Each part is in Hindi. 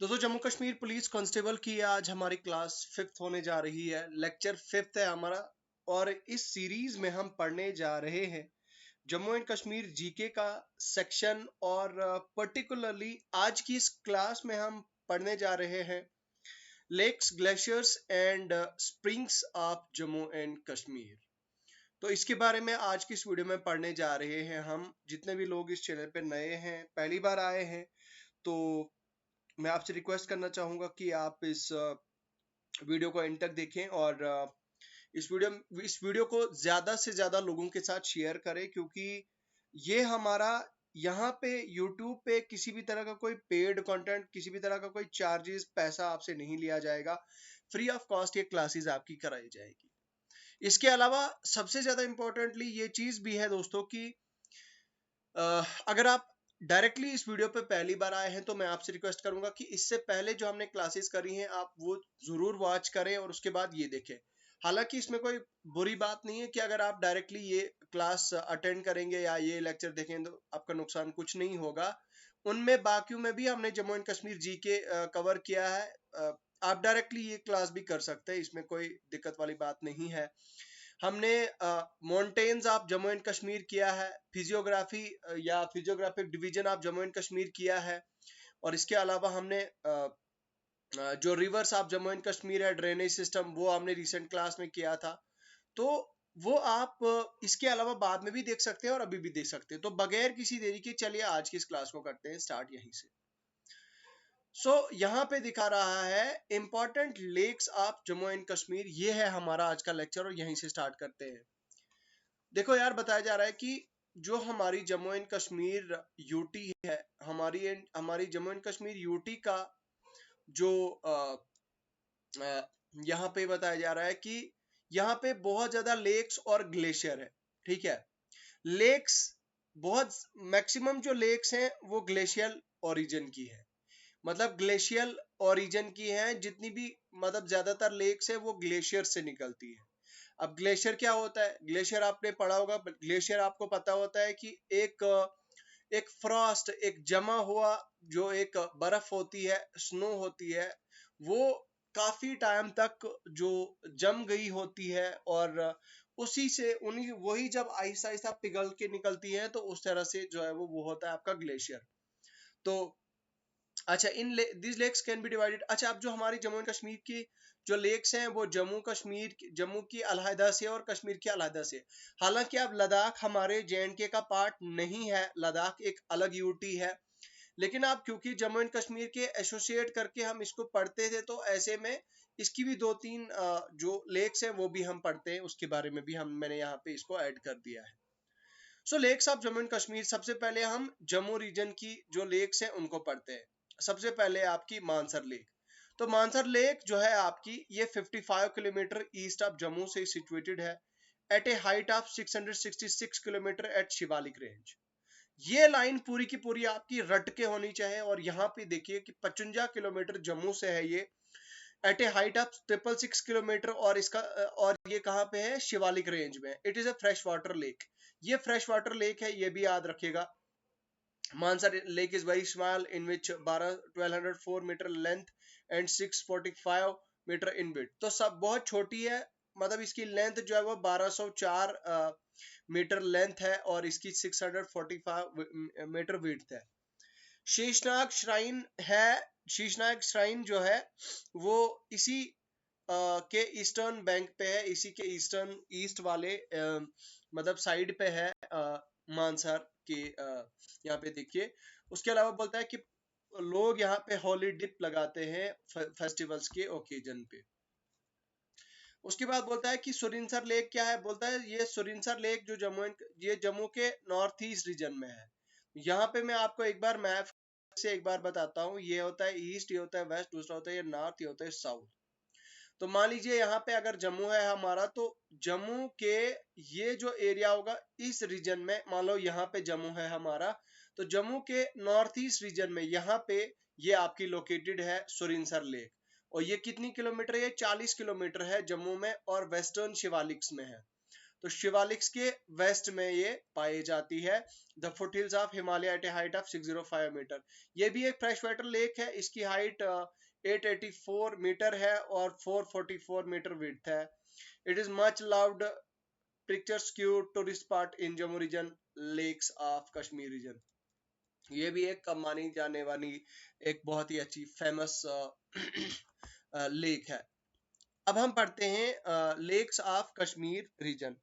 दोस्तों जम्मू कश्मीर पुलिस कांस्टेबल की आज हमारी क्लास 5th होने जा रही है। लेक्चर 5th है हमारा और इस सीरीज में हम पढ़ने जा रहे हैं जम्मू एंड कश्मीर जीके का सेक्शन और पर्टिकुलरली आज की इस क्लास में हम पढ़ने जा रहे हैं lakes, glaciers and springs of Jammu and Kashmir. तो इसके बारे में आज की इस वीडियो में पढ़ने जा रहे हैं हम। जितने भी लोग इस चैनल पे नए हैं, पहली बार आए हैं, तो मैं आपसे रिक्वेस्ट करना चाहूंगा कि आप इस वीडियो को एंड तक देखें और इस वीडियो को ज्यादा से ज्यादा लोगों के साथ शेयर करें, क्योंकि ये हमारा यहाँ पे YouTube पे किसी भी तरह का कोई पेड कंटेंट, किसी भी तरह का कोई चार्जेस, पैसा आपसे नहीं लिया जाएगा। फ्री ऑफ कॉस्ट ये क्लासेस आपकी कराई जाएगी। इसके अलावा सबसे ज्यादा इंपॉर्टेंटली ये चीज भी है दोस्तों कि अगर आप डायरेक्टली इस वीडियो पे पहली बार आए हैं तो मैं आपसे रिक्वेस्ट करूंगा कि इससे पहले जो हमने क्लासेस करी हैं आप वो जरूर वॉच करें और उसके बाद ये देखें। हालांकि इसमें कोई बुरी बात नहीं है कि अगर आप डायरेक्टली ये क्लास अटेंड करेंगे या ये लेक्चर देखें तो आपका नुकसान कुछ नहीं होगा। उनमें बाकियों में भी हमने जम्मू एंड कश्मीर जी के कवर किया है। आप डायरेक्टली ये क्लास भी कर सकते हैं, इसमें कोई दिक्कत वाली बात नहीं है। हमने mountains of Jammu and Kashmir किया है, फिजियोग्राफी या physiographic division of Jammu and Kashmir किया है, और इसके अलावा हमने जो reverse of Jammu and Kashmir है, ड्रेनेज सिस्टम, वो हमने रिसेंट क्लास में किया था। तो वो आप इसके अलावा बाद में भी देख सकते हैं और अभी भी देख सकते हैं। तो बगैर किसी देरी के चलिए आज की इस क्लास को करते हैं स्टार्ट यहीं से। यहाँ पे दिखा रहा है important lakes of Jammu and Kashmir. ये है हमारा आज का लेक्चर और यहीं से स्टार्ट करते हैं। देखो यार, बताया जा रहा है कि जो हमारी जम्मू एंड कश्मीर यूटी है, हमारी जम्मू एंड कश्मीर यूटी का जो यहाँ पे बताया जा रहा है कि यहाँ पे बहुत ज्यादा लेक्स और ग्लेशियर है। ठीक है, लेक्स बहुत मैक्सिमम जो लेक्स हैं वो ग्लेशियल ओरिजिन की है, मतलब ग्लेशियल ओरिजिन की है। जितनी भी मतलब ज्यादातर लेक्स है वो ग्लेशियर से निकलती है। अब ग्लेशियर क्या होता है? ग्लेशियर आपने पढ़ा होगा। ग्लेशियर आपको पता होता है कि एक फ्रॉस्ट, एक जमा हुआ जो एक बर्फ होती है, स्नो होती है, वो काफी टाइम तक जो जम गई होती है और उसी से उन्हीं वही जब आहिस्ता आहिस्ता पिघल के निकलती है, तो उस तरह से जो है वो होता है आपका ग्लेशियर। तो अच्छा, this lakes can be divided. अच्छा, अब जो हमारी जम्मू एंड कश्मीर की जो लेक्स हैं वो जम्मू की अलहदा से और कश्मीर की अलहदा से। हालांकि अब लद्दाख हमारे जे.एंड.के का पार्ट नहीं है, लद्दाख एक अलग यूटी है, लेकिन आप क्योंकि जम्मू एंड कश्मीर के एसोसिएट करके हम इसको पढ़ते थे, तो ऐसे में इसकी भी 2-3 जो लेक्स हैं वो भी हम पढ़ते हैं, उसके बारे में भी मैंने यहाँ पे इसको ऐड कर दिया है। So lakes of Jammu and Kashmir, सबसे पहले हम जम्मू रीजन की जो लेक्स हैं उनको पढ़ते हैं। सबसे पहले आपकी मानसर लेक। तो मानसर लेक जो है आपकी, ये 55 किलोमीटर ईस्ट ऑफ जम्मू से सिचुएटेड है at a height of 666 kilometre at Shivalik range. ये लाइन पूरी की पूरी आपकी रट के होनी चाहिए। और यहाँ पे देखिए कि 55 किलोमीटर जम्मू से है ये at a height of 666 kilometre, और ये कहाँ पे है? शिवालिक रेंज में। It is a fresh water lake. ये फ्रेश वाटर लेक है, ये भी याद रखिएगा। Mansar Lake is very small, in which 1204 metre length and 645 metre in width. तो सब बहुत छोटी है, मतलब इसकी लेंथ जो है वो 1204 मीटर लेंथ है और इसकी 645 मीटर विड्थ है। शीशनाग श्राइन है। शीशनाग श्राइन जो है वो इसी के ईस्टर्न बैंक पे है, इसी के ईस्ट वाले मतलब साइड पे है मानसर के। यहाँ पे देखिए, उसके अलावा बोलता है कि लोग यहाँ पे होली डिप लगाते हैं फेस्टिवल्स के ओकेजन पे। उसके बाद बोलता है कि सुरिनसर लेक क्या है? बोलता है ये सुरिनसर लेक जो ये जम्मू के नॉर्थ ईस्ट रीजन में है। यहाँ पे मैं आपको एक बार मैप से एक बार बताता हूँ। ये होता है ईस्ट, ये होता है वेस्ट, दूसरा होता है ये नॉर्थ, ये होता है साउथ। तो मान लीजिए यहाँ पे अगर जम्मू है हमारा, तो जम्मू के ये जो एरिया होगा इस रीजन में, मान लो यहाँ पे जम्मू है हमारा, तो जम्मू के नॉर्थ ईस्ट रीजन में यहाँ पे ये आपकी लोकेटेड है सुरिनसर लेक। और ये कितनी किलोमीटर है? 40 किलोमीटर है जम्मू में और वेस्टर्न शिवालिक्स में है। तो शिवालिक्स के वेस्ट में ये पाई जाती है। The foothills of Himalaya at a height of 605 metre. ये भी एक फ्रेश वाटर लेक है। इसकी हाइट 884 मीटर है और 444 मीटर विड्थ है। It is much loved picturesque tourist spot in Jammu region, lakes of Kashmir region. ये भी एक मानी जाने वाली एक बहुत ही अच्छी फेमस लेक है। अब हम पढ़ते हैं लेक्स ऑफ कश्मीर रीजन।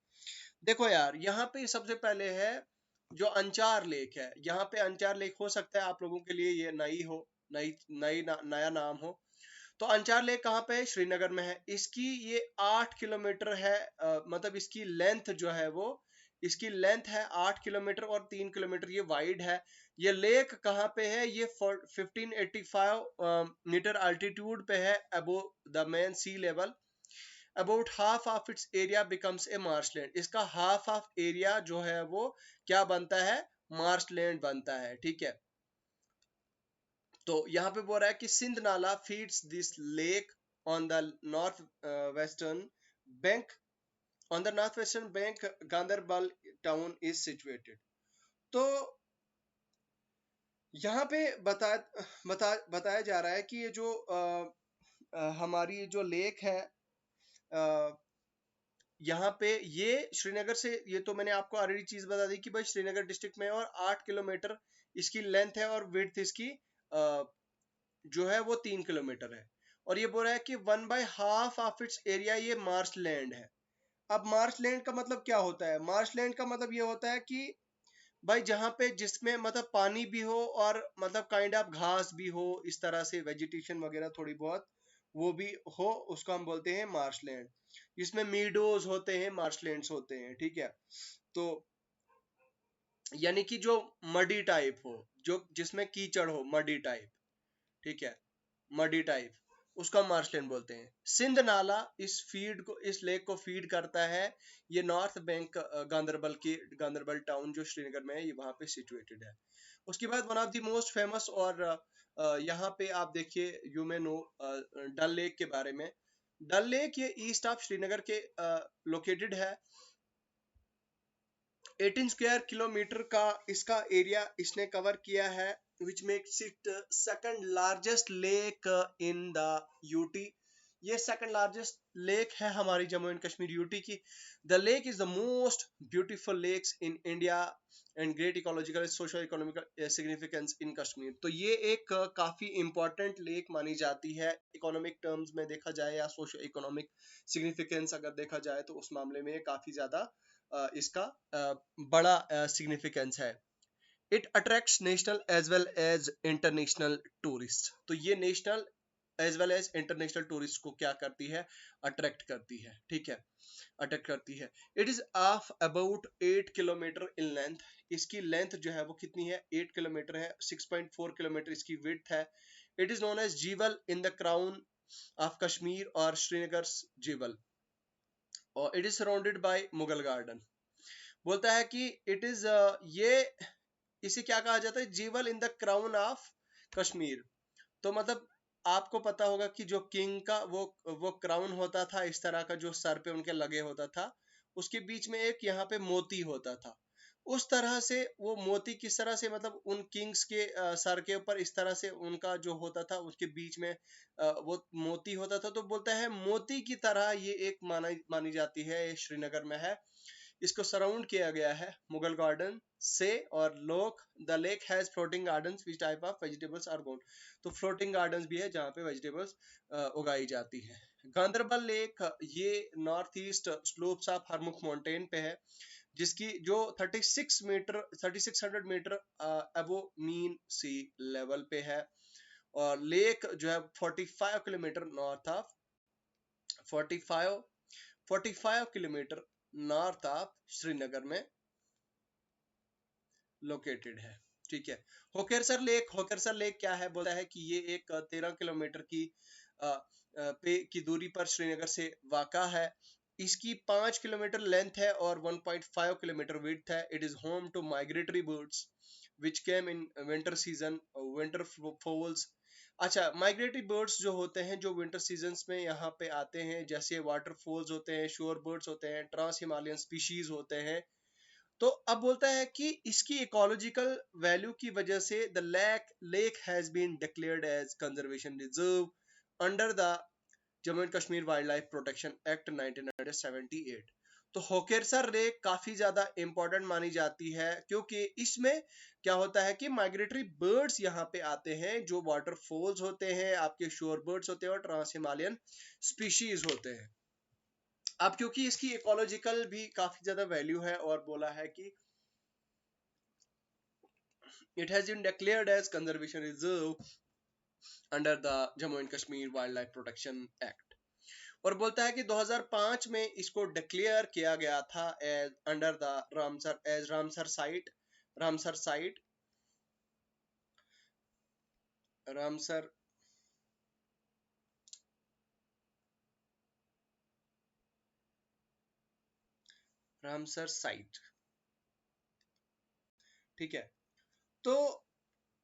देखो यार, यहाँ पे सबसे पहले है जो अंचार लेक है। यहाँ पे अंचार लेक हो सकता है आप लोगों के लिए ये नई हो, नया नाम हो। तो अंचार लेक कहाँ पे है? श्रीनगर में है। इसकी ये 8 किलोमीटर है, मतलब इसकी लेंथ जो है वो, इसकी लेंथ है 8 किलोमीटर और 3 किलोमीटर ये वाइड है। ये लेक कहाँ पे है? ये 1585 मीटर अल्टीट्यूड पे है above the mean sea level. About half of its area becomes a marshland. इसका हाफ ऑफ एरिया जो है वो क्या बनता है? मार्शलैंड बनता है। ठीक है, तो यहाँ पे बोल रहा है कि सिंध नाला feeds this lake on the north western bank. On the north western bank Ganderbal town is situated. तो यहाँ पे बताया जा रहा है कि ये जो हमारी जो लेक है, यहाँ पे ये श्रीनगर से, ये तो मैंने आपको ऑलरेडी चीज बता दी कि भाई श्रीनगर डिस्ट्रिक्ट में और 8 किलोमीटर इसकी लेंथ है और विड्थ इसकी जो है वो 3 किलोमीटर है। और ये बोल रहा है कि 1/2 ऑफ इट्स एरिया ये मार्श लैंड है। अब मार्श लैंड का मतलब क्या होता है? मार्श लैंड का मतलब ये होता है कि भाई जहाँ पे जिसमें मतलब पानी भी हो और मतलब काइंड ऑफ घास भी हो, इस तरह से वेजिटेशन वगैरह थोड़ी बहुत वो भी हो, उसको हम बोलते हैं मार्शलैंड। जिसमें मीडोज होते हैं, मार्शलैंड्स होते हैं। ठीक है, तो यानी कि जो मडी टाइप हो, जो जिसमें कीचड़ हो, मडी टाइप। ठीक है, मडी टाइप, उसका मार्शलैंड बोलते हैं। सिंध नाला इस लेक को फीड करता है। ये नॉर्थ बैंक गांदरबल की, गांदरबल टाउन जो श्रीनगर में है, ये वहां पे सिचुएटेड है। उसके बाद one of the most famous, और यहाँ पे आप देखिए, you may know Dal lake के बारे में। डल लेक ये ईस्ट ऑफ श्रीनगर के लोकेटेड है। 18 स्क्वायर किलोमीटर का इसका एरिया इसने कवर किया है, which makes it second largest lake in the UT। ये सेकंड लार्जेस्ट लेक है हमारी जम्मू एंड कश्मीर यूटी की। The lake is the most beautiful lakes in India and great ecological socio economical significance in Kashmir. तो ये एक काफी इंपॉर्टेंट लेक मानी जाती है इकोनॉमिक टर्म्स में देखा जाए, या सोशो इकोनॉमिक सिग्निफिकेंस अगर देखा जाए, तो उस मामले में काफी ज्यादा इसका बड़ा सिग्निफिकेंस है। It attracts national as well as international tourist. तो ये national as well as international tourist को क्या करती है? अट्रैक्ट करती है। ठीक है, अट्रैक्ट करती है। It is of about 8 kilometre in length. इसकी लेंथ जो है वो कितनी है? 8 किलोमीटर है। 6.4 किलोमीटर इसकी विड्थ है। It is known as jewel in the crown of Kashmir और श्रीनगर जीवल, और it is surrounded by Mughal garden. बोलता है कि इट इज ये इसे क्या कहा जाता है? Jewel in the crown of Kashmir. तो मतलब आपको पता होगा कि जो किंग का वो क्राउन होता था, इस तरह का जो सर पे उनके लगे होता था, उसके बीच में एक यहाँ पे मोती होता था। उस तरह से वो मोती किस तरह से, मतलब उन किंग्स के सर के ऊपर इस तरह से उनका जो होता था, उसके बीच में वो मोती होता था। तो बोलता है मोती की तरह ये एक मानी जाती है, ये श्रीनगर में है। इसको सराउंड किया गया है मुगल गार्डन से। और the lake has floating gardens which type of vegetables are grown. तो फ्लोटिंग गार्डन्स भी है जहाँ पे वेजिटेबल्स उगाई जाती है। गांदरबल लेक ये north east slopes of Harmukh mountain पे है, जिसकी जो 3600 metre above mean sea level पे है। और लेक जो है 45 kilometre north of 45 45 kilometre north of Srinagar में लोकेटेड है। ठीक है, होकेरसर लेक क्या है? बोलता है कि ये एक 13 किलोमीटर की पे की दूरी पर श्रीनगर से वाक़ा है। इसकी 5 किलोमीटर लेंथ है और 1.5 किलोमीटर विड्थ है। It is home to migratory birds which came in winter season, winter falls. अच्छा, माइग्रेटरी बर्ड्स जो होते हैं जो विंटर सीजन्स में यहाँ पे आते हैं, जैसे वाटरफॉल्स होते हैं, शोर बर्ड्स होते हैं, ट्रांस हिमालयन स्पीशीज होते हैं। तो अब बोलता है कि इसकी इकोलॉजिकल वैल्यू की वजह से the lake has been declared as conservation reserve under the Jammu and Kashmir wild life protection act 1978। तो होकेरसर लेक काफी ज्यादा इंपॉर्टेंट मानी जाती है, क्योंकि इसमें क्या होता है कि माइग्रेटरी बर्ड्स यहाँ पे आते हैं, जो वाटरफॉल्स होते हैं, आपके शोर बर्ड्स होते हैं और ट्रांस हिमालयन स्पीशीज होते हैं। अब क्योंकि इसकी इकोलॉजिकल भी काफी ज्यादा वैल्यू है, और बोला है कि it has been declared as conservation reserve under the Jammu and Kashmir wild life protection act. और बोलता है कि 2005 में इसको डिक्लेयर किया गया था as under the Ramsar site Ramsar Ramsar site. ठीक है। तो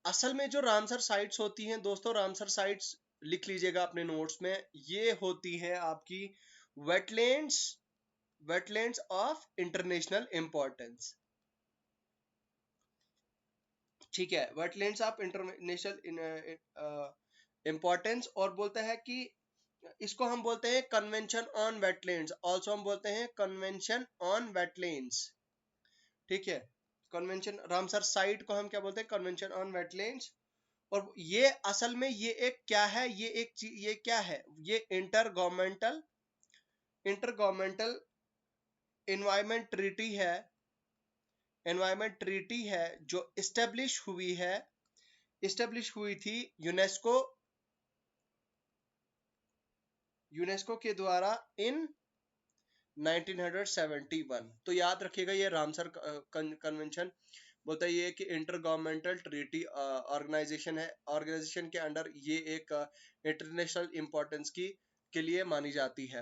असल में जो रामसर साइट्स होती हैं दोस्तों, रामसर साइट्स लिख लीजिएगा अपने नोट्स में, ये होती है आपकी wetlands wetlands of international importance. ठीक है, वेटलैंड्स ऑफ इंटरनेशनल इंपॉर्टेंस। और बोलता है कि इसको हम बोलते हैं कन्वेंशन ऑन वेटलैंड्स, ऑल्सो हम बोलते हैं कन्वेंशन ऑन वेटलैंड्स। ठीक है, कन्वेंशन रामसर साइट को हम क्या बोलते हैं, कन्वेंशन ऑन वेटलैंड्स। और ये असल में ये एक क्या है, ये क्या है, ये इंटर गवर्नमेंटल एनवायरमेंट ट्रीटी है, जो इस्टेब्लिश हुई थी यूनेस्को के द्वारा इन 1971। तो याद रखिएगा, ये रामसर कन्वेंशन बोलता है ये कि इंटर गवर्नमेंटल ट्रीटी ऑर्गेनाइजेशन है, ऑर्गेनाइजेशन के अंडर ये एक इंटरनेशनल इंपॉर्टेंस के लिए मानी जाती है।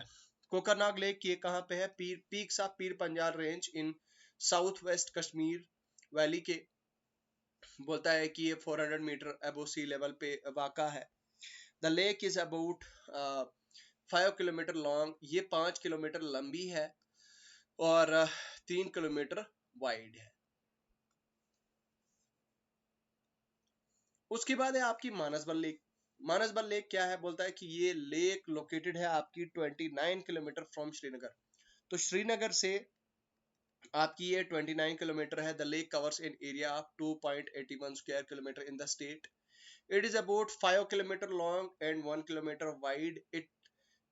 कोकरनाग लेक ये कहाँ पे है, peaks of Pir Panjal range in south west Kashmir valley के। बोलता है कि ये 400 मीटर अबो सी लेवल पे वाक़ा है। The lake is about 5 kilometre long, ये 5 किलोमीटर लंबी है और 3 किलोमीटर वाइड है। उसके बाद है आपकी मानसबल लेक। मानसबल लेक क्या है, बोलता है कि ये लेक लोकेटेड है आपकी 29 किलोमीटर फ्रॉम श्रीनगर। तो श्रीनगर से आपकी ये 29 किलोमीटर है। The lake covers in area of 2.81 square kilometre in the state. It is about 5 kilometre long and 1 kilometre wide.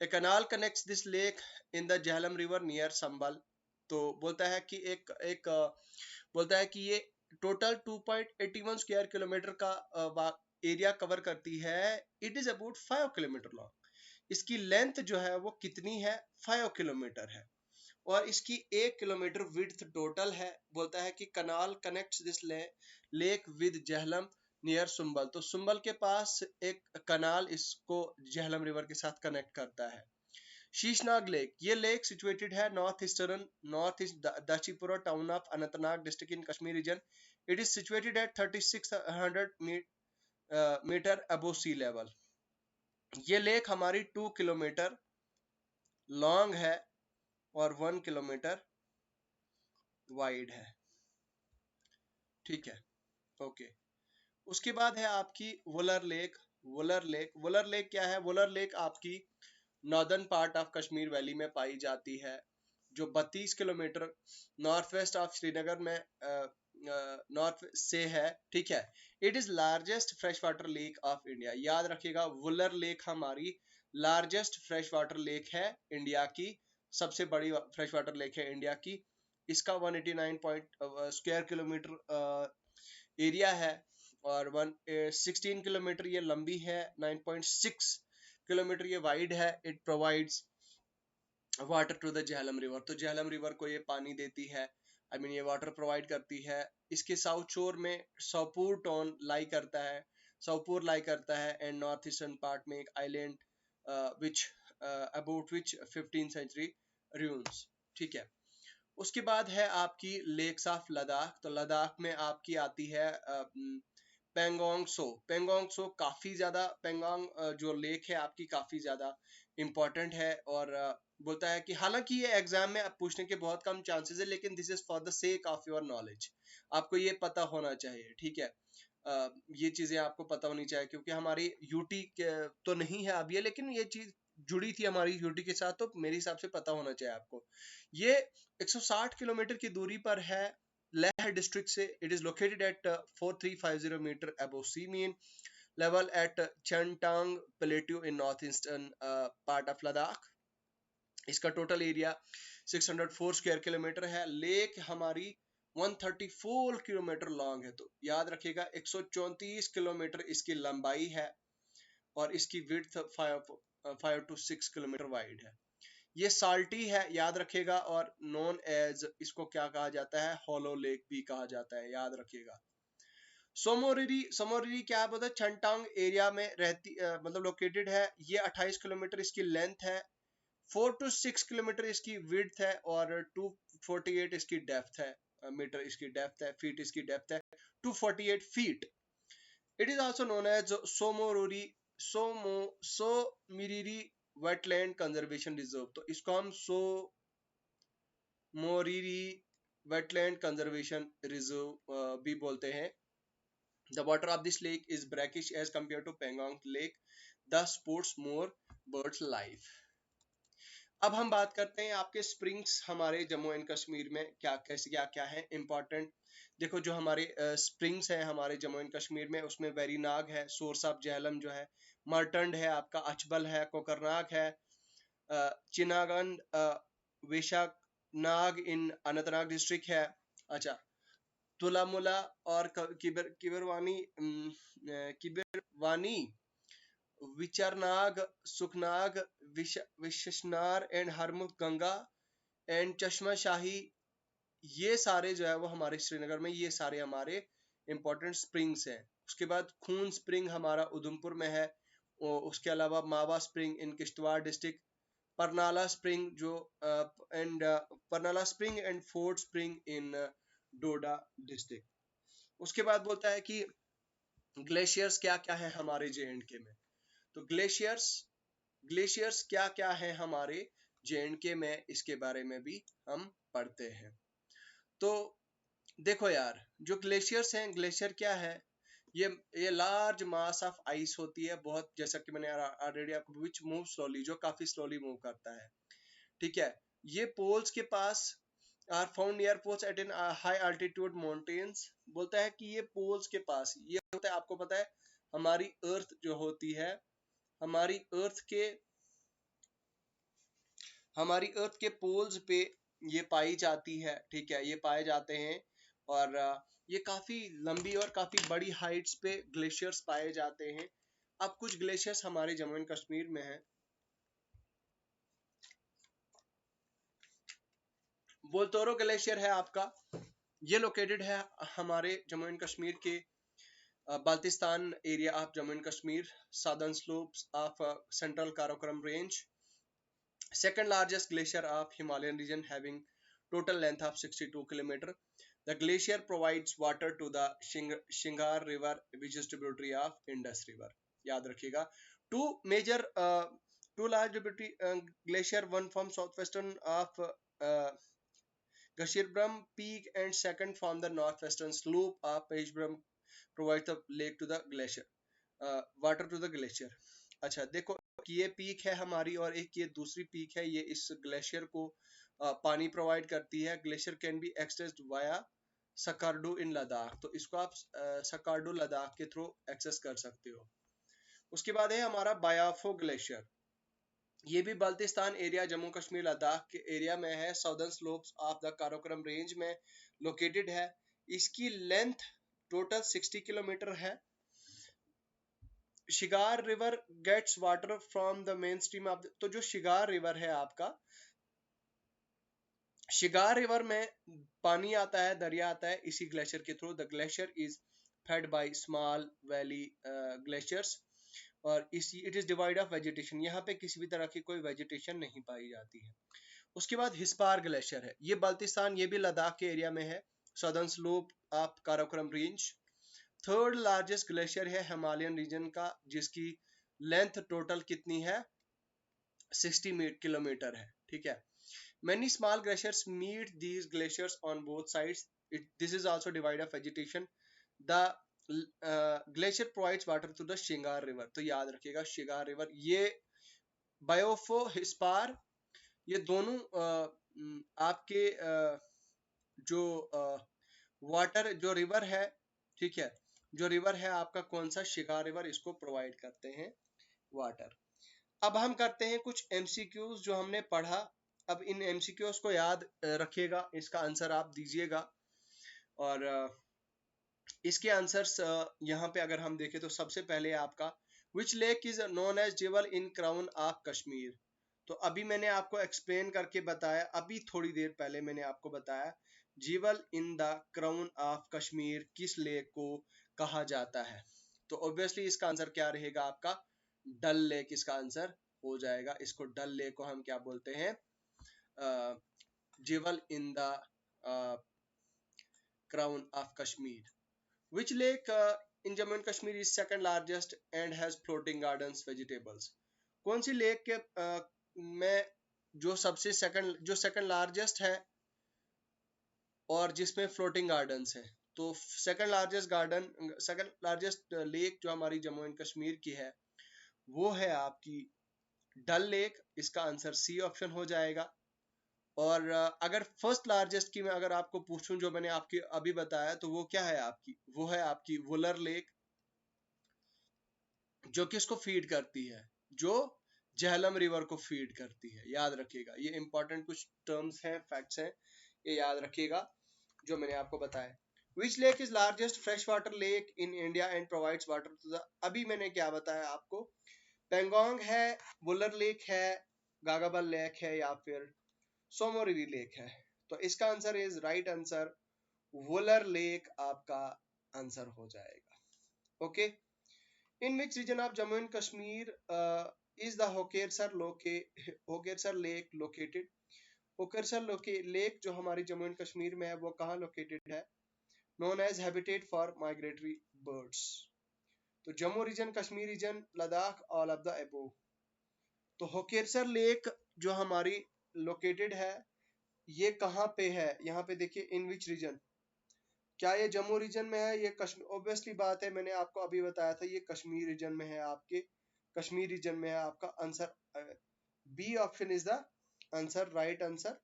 A canal connects this lake in the Jhelum River near Sambal। तो बोलता है कि बोलता है कि ये टोटल 2.81 स्क्वायर किलोमीटर का एरिया कवर करती है। It is about 5 kilometre long. इसकी लेंथ जो है वो कितनी है, 5 किलोमीटर है। और इसकी 1 किलोमीटर विड्थ टोटल है। बोलता है कि canal connects this lake with Jhelum near Sumbal. तो सुंबल के पास एक कनाल इसको जहलम रिवर के साथ कनेक्ट करता है। शीशनाग लेक, ये लेक सिचुएटेड है north east Dachipura town of Anantnag district in Kashmir region. It is situated at 3600 metre above sea level. ये लेक हमारी 2 किलोमीटर लॉन्ग है और 1 किलोमीटर वाइड है। ठीक है, ओके। उसके बाद है आपकी वुलर लेक क्या है, वुलर लेक आपकी northern part of Kashmir valley में पाई जाती है, जो 32 kilometre north west of Srinagar में नॉर्थ से है। ठीक है, it is largest fresh water lake of India. याद रखिएगा, वुलर लेक हमारी लार्जेस्ट फ्रेश वाटर लेक है इंडिया की, सबसे बड़ी फ्रेश वाटर लेक है इंडिया की। इसका 189 स्क्वायर किलोमीटर एरिया है और 16 किलोमीटर ये लंबी है, 9.6 किलोमीटर ये वाइड है। It provides water to the Jhelum river. तो झेलम रिवर को ये पानी देती है, ये वाटर प्रोवाइड करती है। इसके साउथ शोर में सोपूर टाउन लाई करता है एंड नॉर्थ ईस्टर्न पार्ट में एक island which about which 15th century ruins। ठीक है, उसके बाद है आपकी लेक्स ऑफ लद्दाख। तो लद्दाख में आपकी आती है पेंगोंग सो काफी ज्यादा पेंगोंग जो लेक है आपकी काफी ज्यादा इंपॉर्टेंट है और बोलता है कि हालांकि ये एग्जाम में आप पूछने के बहुत कम चांसेस है, लेकिन this is for the sake of your knowledge, आपको ये पता होना चाहिए, ठीक है। ये चीजें आपको पता होनी चाहिए क्योंकि हमारी यूटी तो नहीं है अब ये, लेकिन ये चीज जुड़ी थी हमारी यूटी के साथ, तो मेरे हिसाब से पता होना चाहिए आपको। ये 160 किलोमीटर की दूरी पर है लेह डिस्ट्रिक्ट से। It is located at 4350 metre above sea mean level at Chantang Plateau in northeastern part of Ladakh। इसका टोटल एरिया 604 स्क्वायर किलोमीटर है। लेक हमारी 134 किलोमीटर लॉन्ग है, तो याद रखिएगा 134 किलोमीटर इसकी लंबाई है और इसकी विड्थ 5 to 6 किलोमीटर वाइड है। ये साल्टी है याद रखिएगा, और नॉन एज इसको क्या कहा जाता है, हॉलो लेक भी कहा जाता है, याद रखिएगा। सोमोरिरी क्या बोलते हैं, छंटांग एरिया में रहती मतलब लोकेटेड है। ये 28 किलोमीटर इसकी लेंथ है, 4 to 6 किलोमीटर इसकी विड्थ है और 248 इसकी डेप्थ है, मीटर इसकी डेप्थ है, फीट इसकी डेप्थ है 248 feet. It is also known as Tso Moriri wetland conservation reserve. तो इसको हम सोमोरिरी वेटलैंड कंजर्वेशन रिजर्व भी बोलते हैं। The water of this lake is brackish as compared to Pangong Lake, thus supports more birds life। अब हम बात करते हैं आपके स्प्रिंग्स हमारे जम्मू एंड कश्मीर में क्या कैसे क्या है इंपॉर्टेंट। देखो जो हमारे स्प्रिंग्स हैं हमारे जम्मू एंड कश्मीर में, उसमें वेरीनाग है, सोर्स ऑफ झेलम जो है, मर्टंड है आपका, अचबल है, कोकरनाग है, चिनागंड वेशानाग इन अनंतनाग डिस्ट्रिक्ट है। अच्छा, तुलामुला और किबरवानी, विचरनाग, सुखनाग, विशनार एंड हरमुख गंगा एंड चश्मा शाही, ये सारे जो है वो हमारे श्रीनगर में, ये सारे हमारे इंपॉर्टेंट स्प्रिंग्स हैं। उसके बाद खून स्प्रिंग हमारा उधमपुर में है, और उसके अलावा Mawa spring in Kishtwar district, Parnala spring जो Parnala spring and fort spring in Doda district. उसके बाद बोलता है कि ग्लेशियर्स क्या क्या है हमारे जे.एंड.के में। तो ग्लेशियर्स क्या क्या है हमारे जे.एंड.के में, इसके बारे में भी हम पढ़ते हैं। तो देखो यार, जो ग्लेशियर्स हैं, ग्लेशियर क्या है, ये लार्ज मास ऑफ आइस होती है बहुत, जैसा कि मैंने ऑलरेडी आपको, विच मूव स्लोली, जो काफी स्लोली मूव करता है, ठीक है। ये पोल्स के पास are found near pools at an high altitude mountains. बोलता है कि ये पोल्स के पास ये होता है, आपको पता है हमारी अर्थ जो होती है, हमारी अर्थ के पोल्स पे ये पाई जाती है, ठीक है, ये पाए जाते हैं। और ये काफी लंबी और काफी बड़ी हाइट्स पे ग्लेशियर्स पाए जाते हैं। अब कुछ ग्लेशियर्स हमारे जम्मू एंड कश्मीर में हैं। वोल्टोरो ग्लेशियर है आपका, ये लोकेटेड है हमारे जम्मू एंड कश्मीर के Baltistan area of Jammu and Kashmir, southern slopes of central Karakoram range, second largest glacier of Himalayan region having total length of 62 km। The glacier provides water to the Shingar river which is tributary of Indus river। याद रखिएगा, two major two large glacier, one from southwestern of Gasherbrum peak and second from the northwestern slope of Peshbrum provides the lake to the glacier, water to the glacier। अच्छा देखो, ये पीक है हमारी और एक ये दूसरी पीक है, ये इस ग्लेशियर को पानी प्रोवाइड करती है। Glacier can be accessed via Skardu in Ladakh, तो इसको आप सकारडू लद्दाख के थ्रू एक्सेस कर सकते हो। उसके बाद है हमारा बायाफो ग्लेशियर, ये भी बाल्टिस्तान एरिया जम्मू कश्मीर लद्दाख के एरिया में है, southern slopes of the Karakoram range में लोकेटेड है। इसकी लेंथ टोटल 60 किलोमीटर है। Shigar river gets water from the main stream of, तो जो शिगार रिवर है आपका, शिगार रिवर में पानी आता है, दरिया आता है इसी ग्लेशियर के through. The glacier is fed by small valley glaciers और इसी it is divide of vegetation, यहाँ पे किसी भी तरह की कोई वेजिटेशन नहीं पाई जाती है। उसके बाद हिस्पार ग्लेशियर है, ये बाल्टिस्तान, ये भी लद्दाख के एरिया में है, southern slope of Karakoram range. Third largest glacier है हिमालयन रीजन का, जिसकी लेंथ टोटल कितनी है 60 किलोमीटर है, ठीक है। Many small glaciers meet these glaciers on both sides. This is also divide of vegetation. The glacier provides water to the Shingar River. तो याद रखिएगा शिगार रिवर, ये बायोफो हिस्पार, ये दोनों आपके जो वाटर जो रिवर है, ठीक है, जो रिवर है आपका कौन सा शिगार रिवर, इसको प्रोवाइड करते हैं वाटर। अब हम करते हैं कुछ एमसीक्यूज जो हमने पढ़ा। अब इन एमसीक्यूज को याद रखिएगा, इसका आंसर आप दीजिएगा। और इसके आंसर्स यहाँ पे अगर हम देखें तो सबसे पहले आपका which lake is known as jewel in crown of Kashmir. तो अभी मैंने आपको एक्सप्लेन करके बताया, अभी थोड़ी देर पहले मैंने आपको बताया jewel in the crown of Kashmir किस लेक को कहा जाता है। तो ऑब्वियसली इसका आंसर क्या रहेगा आपका डल लेक, इसका आंसर हो जाएगा। इसको डल लेक को हम क्या बोलते हैं, jewel in the crown of Kashmir. Which lake in Jammu and Kashmir is second largest and has floating gardens vegetables. कौन सी लेक के में जो सबसे सेकंड लार्जेस्ट है और जिसमें फ्लोटिंग गार्डन्स है। तो सेकंड लार्जेस्ट लेक जो हमारी जम्मू एंड कश्मीर की है वो है आपकी डल लेक, इसका आंसर सी ऑप्शन हो जाएगा। और अगर फर्स्ट लार्जेस्ट की मैं अगर आपको पूछूं जो मैंने आपकी अभी बताया, तो वो क्या है आपकी, वो है आपकी वुलर लेक, जो किसको फीड करती है, जो झेलम रिवर को फीड करती है। याद रखिएगा, ये इंपॉर्टेंट कुछ टर्म्स हैं, फैक्ट्स हैं, ये याद रखिएगा जो मैंने आपको बताया। Which lake is largest fresh water lake in India and provides water to the, अभी मैंने क्या बताया आपको, पेंगोंग है, वुलर लेक है, गागाबल लेक है, या फिर सोमोरिरी लेक है। तो इसका answer is right answer Wular lake आपका आंसर हो जाएगा। Okay, in which region of Jammu and Kashmir is the Hokersar lake located. Hokersar lake जो हमारी जम्मू एंड कश्मीर में है वो कहाँ लोकेटेड है, known as habitat for migratory birds. तो Jammu region, Kashmir region, Ladakh, all of the above. तो होकेरसर लेक जो हमारी लोकेटेड है ये कहाँ पे है, यहाँ पे देखिए इन विच रीजन, क्या ये जम्मू रीजन में है, ये कश्मीर, ऑब्वियसली बात है, मैंने आपको अभी बताया था ये कश्मीर रीजन में है, आपके कश्मीर रीजन में है। आपका answer B option is the answer, right answer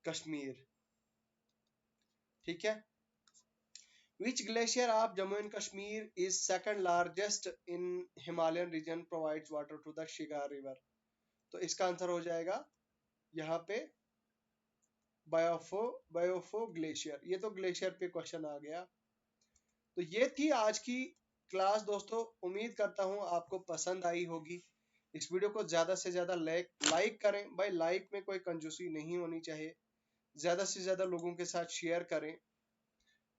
Kashmir, ठीक है। Which glacier of Jammu and Kashmir is second largest in Himalayan region provides water to the Shigar river? तो इसका आंसर हो जाएगा यहाँ पे बायोफो ग्लेशियर। ये तो ग्लेशियर पे क्वेश्चन आ गया। तो ये थी आज की क्लास दोस्तों, उम्मीद करता हूँ आपको पसंद आई होगी। इस वीडियो को ज्यादा से ज्यादा लाइक करें भाई, लाइक में कोई कंजूसी नहीं होनी चाहिए। ज्यादा से ज्यादा लोगों के साथ शेयर करें,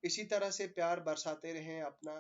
इसी तरह से प्यार बरसाते रहें अपना।